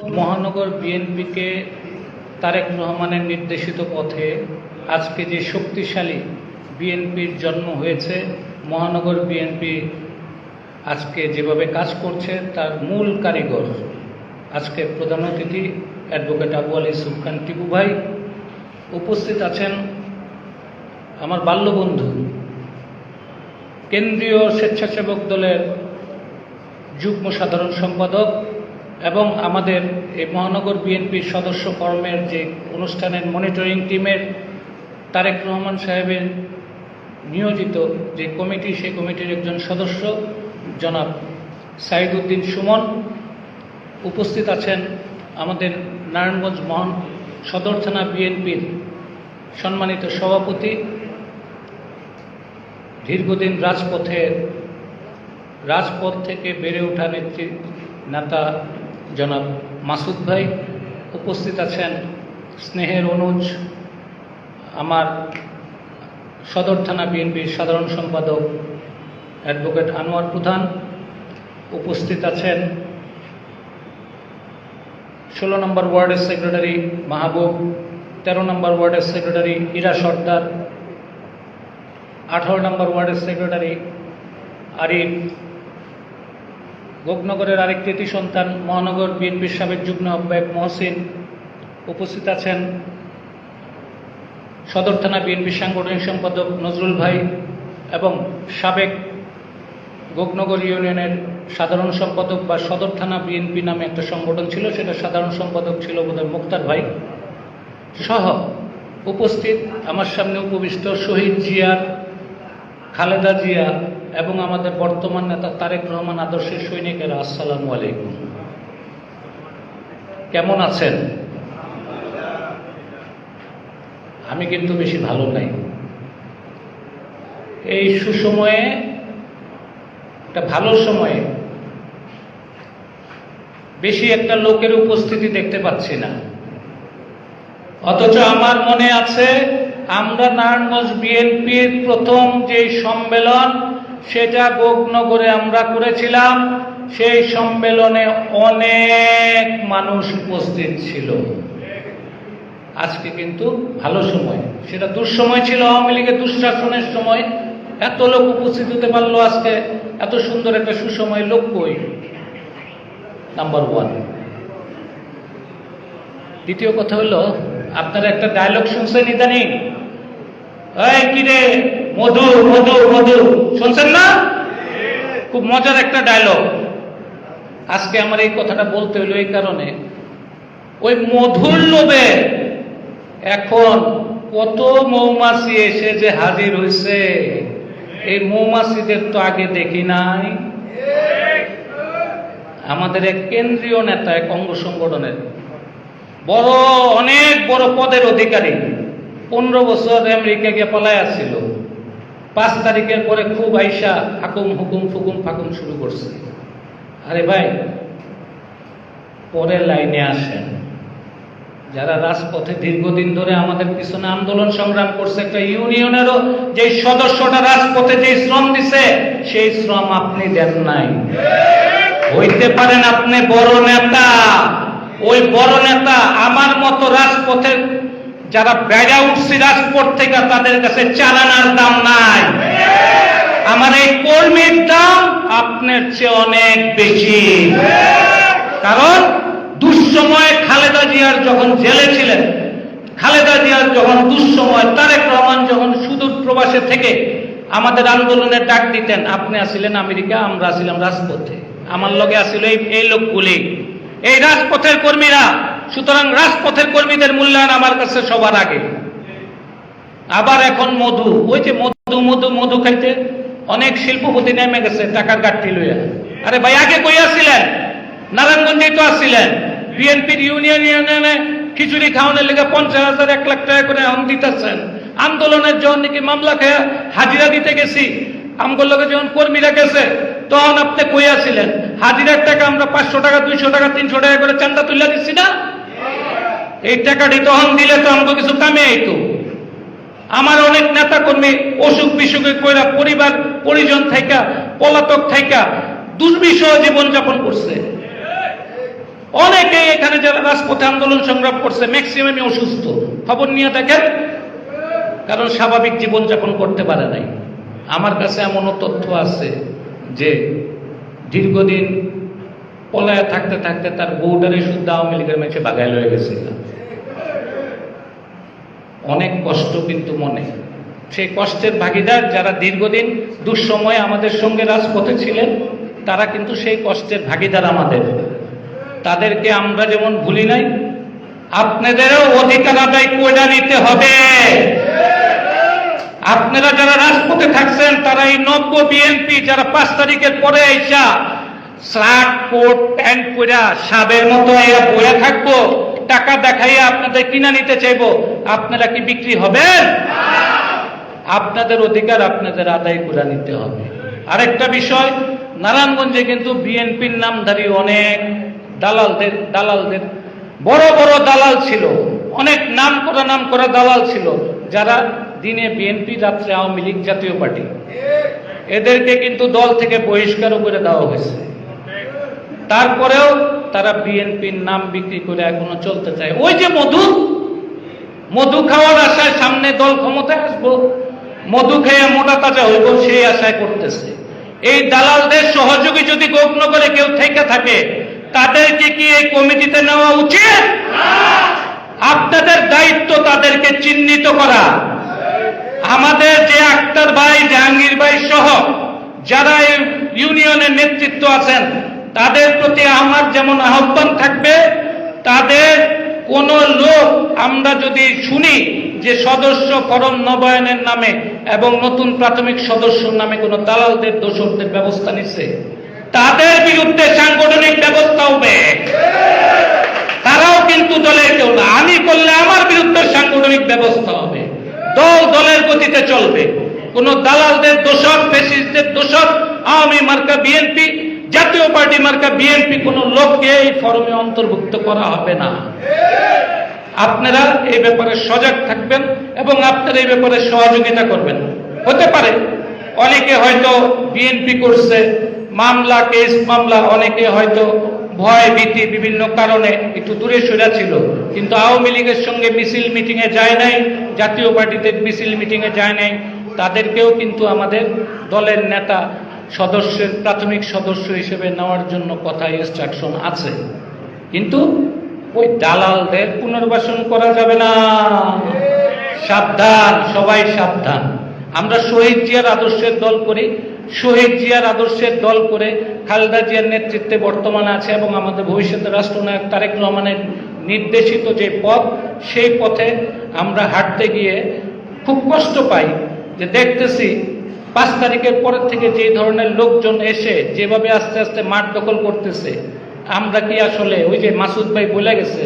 মহানগর বিএনপিকে তারেক রহমানের নির্দেশিত পথে আজকে যে শক্তিশালী বিএনপির জন্ম হয়েছে, মহানগর বিএনপি আজকে যেভাবে কাজ করছে তার মূল কারিগর আজকে প্রধান অতিথি অ্যাডভোকেট আবু আলী ইউসুফ খান টিপু ভাই। উপস্থিত আছেন আমার বাল্যবন্ধু কেন্দ্রীয় স্বেচ্ছাসেবক দলের যুগ্ম সাধারণ সম্পাদক এবং আমাদের এই মহানগর বিএনপির সদস্য ফরমের যে অনুষ্ঠানের মনিটরিং টিমের তারেক রহমান সাহেবের নিয়োজিত যে কমিটি, সেই কমিটির একজন সদস্য জনাব সাইদ উদ্দিন সুমন। উপস্থিত আছেন আমাদের নারায়ণগঞ্জ সদর থানা বিএনপির সম্মানিত সভাপতি, দীর্ঘদিন রাজপথ থেকে বেড়ে ওঠা নেতা জনাব মাসুদ ভাই। উপস্থিত আছেন স্নেহের অনুজ, আমার সদর থানা বিএনপির সাধারণ সম্পাদক অ্যাডভোকেট আনোয়ার প্রধান। উপস্থিত আছেন 16 নম্বর ওয়ার্ডের সেক্রেটারি মাহবুব, 13 নম্বর ওয়ার্ডের সেক্রেটারি ইরা সর্দার, 18 নম্বর ওয়ার্ডের সেক্রেটারি আরিফ, গোপনগরের আরেক কৃতি সন্তান মহানগর বিএনপির সাবেক যুগ্ম আহ্বায়ক মহসিন। উপস্থিত আছেন সদর থানা বিএনপির সাংগঠনিক সম্পাদক নজরুল ভাই এবং সাবেক গোপনগর ইউনিয়নের সাধারণ সম্পাদক বা সদর থানা বিএনপি নামে একটা সংগঠন ছিল, সেটা সাধারণ সম্পাদক ছিল বোধহয় মুক্তার ভাই সহ উপস্থিত আমার সামনে উপবিষ্ট শহীদ জিয়া, খালেদা জিয়া এবং আমাদের বর্তমান নেতা তারেক রহমান আদর্শের সৈনিকেরা, আসসালামু আলাইকুম। কেমন আছেন? আমি কিন্তু বেশি ভালো নাই। এই সুসময়ে, একটা ভালো সময়ে বেশি একটা লোকের উপস্থিতি দেখতে পাচ্ছি না, অথচ আমার মনে আছে আমরা নারায়ণগঞ্জ বিএনপির প্রথম যে সম্মেলন সেটা গোপনগরে আমরা করেছিলাম। সেই সম্মেলনে অনেক মানুষ উপস্থিত ছিল। আজকে কিন্তু ভালো সময়, সেটা দুঃসময় ছিল, আওয়ামী লীগের দুঃশাসনের সময়। এত লোক উপস্থিত হতে পারলো, আজকে এত সুন্দর একটা সুসময় লোক কই? Number one. দ্বিতীয় কথা হলো, আপনারা একটা ডায়লগ শুনছেন ইদানিং, এই কিরে মধু মধু মধু, শুনছেন না? খুব মজার একটা ডায়লগ। আজকে আমার এই কথাটা বলতে হলো এই কারণে, ওই মধুর লোভে এখন কত মৌমাছি এসে যে হাজির হয়েছে, এই মৌমাছিদের তো আগে দেখি নাই। আমাদের এক কেন্দ্রীয় নেতা, এক অঙ্গ সংগঠনের অনেক বড় পদের অধিকারী, 15 বছর আমেরিকা গিয়ে পালায় আসছিল। 5 তারিখের পরে খুব আইসা হাকুম হুকুম ফুকুম ফাকুম শুরু করছে। আরে ভাই, পরের লাইনে আসেন। যারা রাজপথে দীর্ঘদিন ধরে আমাদের পিছনে আন্দোলন সংগ্রাম করছে, একটা ইউনিয়নেরও যে সদস্যটা রাজপথে যে শ্রম দিছে, সেই শ্রম আপনি দেন নাই। হইতে পারেন আপনি বড় নেতা, ওই বড় নেতা আমার মতো রাজপথে যারা বেড়া উঠছে রাজপথ থেকে, তাদের কাছে চালানার দাম নাই। আমার এই কর্মীর দাম আপনার চেয়ে অনেক বেশি। কারণ দুঃসময়ে খালেদা জিয়ার যখন জেলে ছিলেন, খালেদা জিয়ার যখন দুঃসময়, তারেক রহমান যখন সুদূর প্রবাসে থেকে আমাদের আন্দোলনের ডাক দিতেন, আপনি আসিলেন আমেরিকা, আমরা আসিলাম রাজপথে। আমার লগে আসিল এই লোকগুলি, এই রাজপথের কর্মীরা। সুতরাং রাজপথের কর্মীদের মূল্যায়ন আমার কাছে সবার আগে। আবার এখন মধু, ওই যে মধু মধু মধু খাইতে অনেক শিল্পপতি নেমে গেছে টাকার গাঠটি লইয়া। আরে ভাই, আগে কই আসছিলেন? নারায়ণগঞ্জেই তো আসছিলেন। বিএনপির ইউনিয়নে খিচুড়ি খাওয়ানোর লেগে 50,000 1 লাখ টাকা করে এখন দিতেছেন। আন্দোলনের যখন নাকি মামলা খেয়ে হাজিরা দিতে গেছি, আমগোর লোকে যখন কর্মীরা গেছে, তখন আপনি কই আসছিলেন? হাজিরার টাকা আমরা 500 টাকা 200 টাকা 300 টাকা করে চান্দা তুলে দিচ্ছি না? এই টাকাটি তখন দিলে তো আমাকে কিছু কামে আইতো। আমার অনেক নেতা কর্মী অসুখ বিসুখে কইরা পরিবার পরিজন থাইকা পলাতক থাইকা দুর্বিষহ জীবনযাপন করছে। অনেকেই এখানে যারা রাজপথে আন্দোলন সংগ্রাম করছে ম্যাক্সিমামই অসুস্থ, খবর নিয়ে দেখেন, কারণ স্বাভাবিক জীবনযাপন করতে পারে নাই। আমার কাছে এমনও তথ্য আছে যে দীর্ঘদিন পলায় থাকতে থাকতে তার বউডারে শুদ্ধ আওয়ামী লীগের মেছে বাগায় লয়ে গেছে। অনেক কষ্ট কিন্তু মনে, সেই কষ্টের ভাগিদার যারা দীর্ঘদিন দুঃসময়ে আমাদের সঙ্গে রাজপথে ছিলেন, তারা কিন্তু সেই কষ্টের ভাগিদার আমাদের। তাদেরকে আমরা যেমন ভুলি নাই, আপনাদেরও অধিকার আদায় করে নিতে হবে। আপনারা যারা রাজপথে থাকছেন তারা এই নব্য বিএনপি যারা 5 তারিখের পরে আইসা শার্ট কোট প্যান্ট পরা সাবের মতো বয়ে থাকবো, টাকা দেখাইয়া আপনাদের কিনা নিতে চাইবো, আপনারা কি বিক্রি হবেন? আপনাদের অধিকার আপনাদের আদায় করে নিতে হবে। আরেকটা বিষয়, নারায়ণগঞ্জে কিন্তু বিএনপির নামধারী অনেক দালালদের বড় বড় দালাল ছিল, অনেক নাম করা দালাল ছিল, যারা দিনে বিএনপি রাত্রে আওয়ামী লীগ জাতীয় পার্টি। এদেরকে কিন্তু দল থেকে বহিষ্কার করে দেওয়া হয়েছে। তারপরেও তারা বিএনপির নাম বিক্রি করে এখনো চলতে চায়। ওই যে মধু খাওয়ার আশায় সামনে দল ক্ষমতায় আসবো, মধু খেয়ে মোটা তাজা হইব সেই আশায় করতেছে। এই দালালদের সহযোগী যদি গোপনগরে কেউ থেকে থাকে, তাদেরকে কি এই কমিটিতে নেওয়া উচিত? আপনাদের দায়িত্ব তাদেরকে চিহ্নিত করা। আমাদের যে আক্তার ভাই, জাহাঙ্গীর ভাই সহ যারা এই ইউনিয়নের নেতৃত্ব আছেন, তাদের প্রতি আমার যেমন আহ্বান থাকবে, তাদের কোন লোক আমরা যদি শুনি যে সদস্য ফরম নবায়নের নামে এবং নতুন প্রাথমিক সদস্যর নামে কোন দালালদের দোষরদের ব্যবস্থা নিচ্ছে, তাদের বিরুদ্ধে সাংগঠনিক ব্যবস্থা হবে। তারাও কিন্তু দলের কেউ না, আমি করলে আমার বিরুদ্ধে সাংগঠনিক ব্যবস্থা হবে। দলের গতিতে চলবে। কোন দালালদের দোষর, ফ্যাসিস্টদের দোষর, আওয়ামী মার্কা বিএনপি, জাতীয় পার্টি মার্কা বিএনপি কোন লোককে এই ফরমে অন্তর্ভুক্ত করা হবে না। আপনারা এই ব্যাপারে সজাগ থাকবেন এবং আপনারা এই ব্যাপারে সহযোগিতা করবেন। হতে পারে অনেকে হয়তো বিএনপি করছে মামলা, কেস মামলা, অনেকে হয়তো ভয় ভীতি বিভিন্ন কারণে একটু দূরে সরে ছিল, কিন্তু আওয়ামী লীগের সঙ্গে মিছিল মিটিংয়ে যায় নাই, জাতীয় পার্টিতে মিছিল মিটিংয়ে যায় নাই, তাদেরকেও কিন্তু আমাদের দলের নেতা সদস্যের প্রাথমিক সদস্য হিসেবে নেওয়ার জন্য কথা ইনস্ট্রাকশন আছে। কিন্তু ওই দালালদের পুনর্বাসন করা যাবে না। সাবধান, সবাই সাবধান। আমরা শহীদ জিয়ার আদর্শের দল করি, শহীদ জিয়ার আদর্শের দল করে খালেদা জিয়ার নেতৃত্বে বর্তমানে আছে এবং আমাদের ভবিষ্যতে রাষ্ট্রনায়ক তারেক রহমানের নির্দেশিত যে পথ, সেই পথে আমরা হাঁটতে গিয়ে খুব কষ্ট পাই যে দেখতেছি 5 তারিখের পরের থেকে যে ধরনের লোকজন এসে যেভাবে আস্তে আস্তে মাঠ দখল করতেছে, আমরা কি আসলে ওই যে মাসুদ ভাই বলে গেছে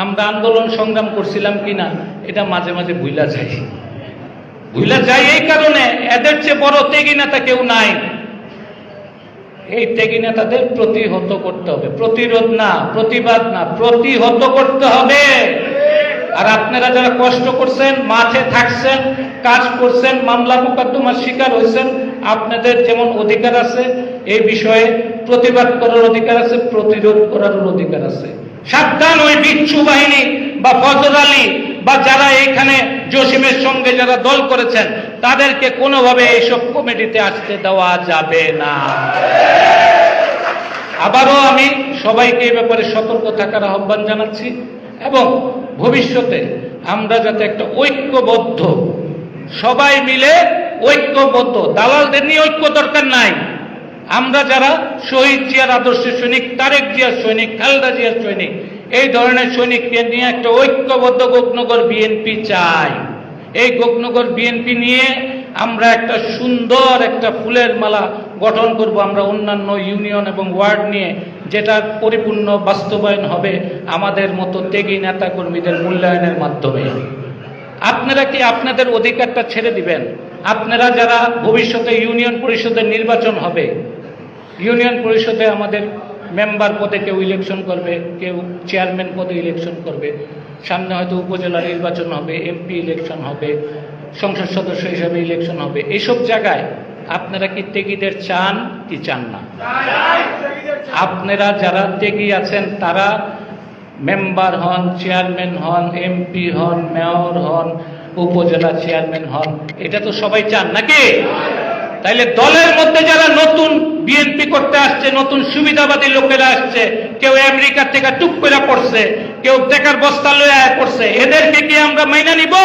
আমরা আন্দোলন সংগ্রাম করছিলাম কিনা, এটা মাঝে মাঝে ভুলা যায়। এই কারণে এদের চেয়ে বড় ত্যাগী নেতা কেউ নাই। এই ত্যাগী নেতাদের প্রতিহত করতে হবে, প্রতিরোধ না, প্রতিবাদ না, প্রতিহত করতে হবে। আর আপনারা যারা কষ্ট করছেন, মাঠে থাকছেন, কাজ করছেন, মামলা মোকদ্দমার শিকার হয়েছেন, আপনাদের যেমন অধিকার আছে এই বিষয়ে প্রতিবাদ করার অধিকার আছে, প্রতিরোধ করার অধিকার আছে। সাবধান, ওই বিচ্ছু বাহিনী বা ফজর আলী বা যারা এইখানে জসিমের সঙ্গে যারা দল করেছেন, তাদেরকে কোনোভাবে এইসব কমিটিতে আসতে দেওয়া যাবে না। আবারও আমি সবাইকে এই ব্যাপারে সতর্ক থাকার আহ্বান জানাচ্ছি এবং ভবিষ্যতে আমরা যাতে একটা ঐক্যবদ্ধ, সবাই মিলে ঐক্যবদ্ধ, দালালদের নিয়ে ঐক্য দরকার নাই। আমরা যারা শহীদ জিয়ার আদর্শের সৈনিক, তারেক জিয়ার সৈনিক, খালেদা জিয়ার সৈনিক, এই ধরনের সৈনিককে নিয়ে একটা ঐক্যবদ্ধ গোকনগর বিএনপি চাই। এই গোকনগর বিএনপি নিয়ে আমরা একটা সুন্দর একটা ফুলের মালা গঠন করব আমরা অন্যান্য ইউনিয়ন এবং ওয়ার্ড নিয়ে, যেটার পরিপূর্ণ বাস্তবায়ন হবে আমাদের মতো ত্যাগী নেতা কর্মীদের মূল্যায়নের মাধ্যমে। আপনারা কি আপনাদের অধিকারটা ছেড়ে দিবেন? আপনারা যারা ভবিষ্যতে ইউনিয়ন পরিষদের নির্বাচন হবে, ইউনিয়ন পরিষদে আমাদের মেম্বার পদে কেউ ইলেকশন করবে, কেউ চেয়ারম্যান পদে ইলেকশন করবে, সামনে হয়তো উপজেলা নির্বাচন হবে, এমপি ইলেকশন হবে, সংসদ সদস্য হিসাবে ইলেকশন হবে। এইসব জায়গায় আপনারা কি ত্যাগীদের চান কি চান না? আপনারা যারা ত্যাগী আছেন তারা মেম্বার হন, চেয়ারম্যান হন, এমপি হন, মেয়র হন, উপজেলা চেয়ারম্যান হন, এটা তো সবাই চান নাকি? তাইলে দলের মধ্যে যারা নতুন বিএনপি করতে আসছে, নতুন সুবিধাবাদী লোকেরা আসছে, কেউ আমেরিকা থেকে টুক করে পড়ছে, কেউ টাকার বস্তা লয়ে পড়ছে, এদেরকে কি আমরা মাইনা নিব?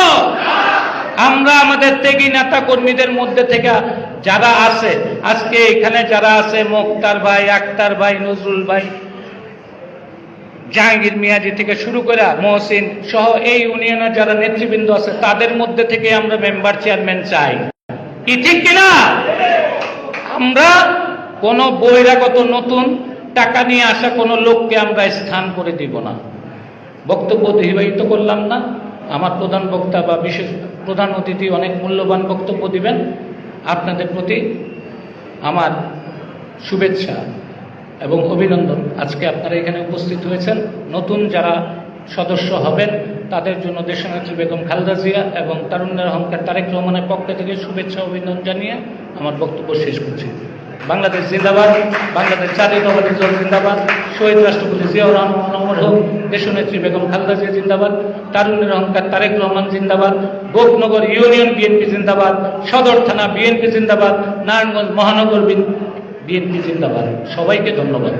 আমরা আমাদের ত্যাগী নেতা কর্মীদের মধ্যে থেকে যারা আছে, আজকে এখানে যারা আছে, মোক্তার ভাই, আক্তার ভাই, নজরুল ভাই, জাহাঙ্গীর মিয়াজি থেকে শুরু করে মহসিন সহ এই ইউনিয়নের যারা নেতৃবৃন্দ আছে, তাদের মধ্যে থেকে আমরা মেম্বার চেয়ারম্যান চাই। কি ঠিক কিনা? আমরা কোন বহিরাগত নতুন টাকা নিয়ে আসা কোন লোককে আমরা স্থান করে দিব না। বক্তব্য দীর্ঘায়িত করলাম না। আমার প্রধান বক্তা বা বিশেষ প্রধান অতিথি অনেক মূল্যবান বক্তব্য দিবেন। আপনাদের প্রতি আমার শুভেচ্ছা এবং অভিনন্দন। আজকে আপনারা এখানে উপস্থিত হয়েছেন। নতুন যারা সদস্য হবেন তাদের জন্য দেশনেত্রী বেগম খালেদা জিয়া এবং তারুণ্যের অহংকার তারেক রহমানের পক্ষ থেকে শুভেচ্ছা অভিনন্দন জানিয়ে আমার বক্তব্য শেষ করছি। বাংলাদেশ জিন্দাবাদ, বাংলাদেশ জাতীয়তাবাদী দল জিন্দাবাদ, শহীদ রাষ্ট্রপতি জিয়াউর রহমান অমর হোক, দেশনেত্রী বেগম খালেদা জিয়া জিন্দাবাদ, তারুণ্যের অহংকার তারেক রহমান জিন্দাবাদ, গোপনগর ইউনিয়ন বিএনপি জিন্দাবাদ, সদর থানা বিএনপি জিন্দাবাদ, নারায়ণগঞ্জ মহানগর বিএনপি জিন্দাবাদ। সবাইকে ধন্যবাদ।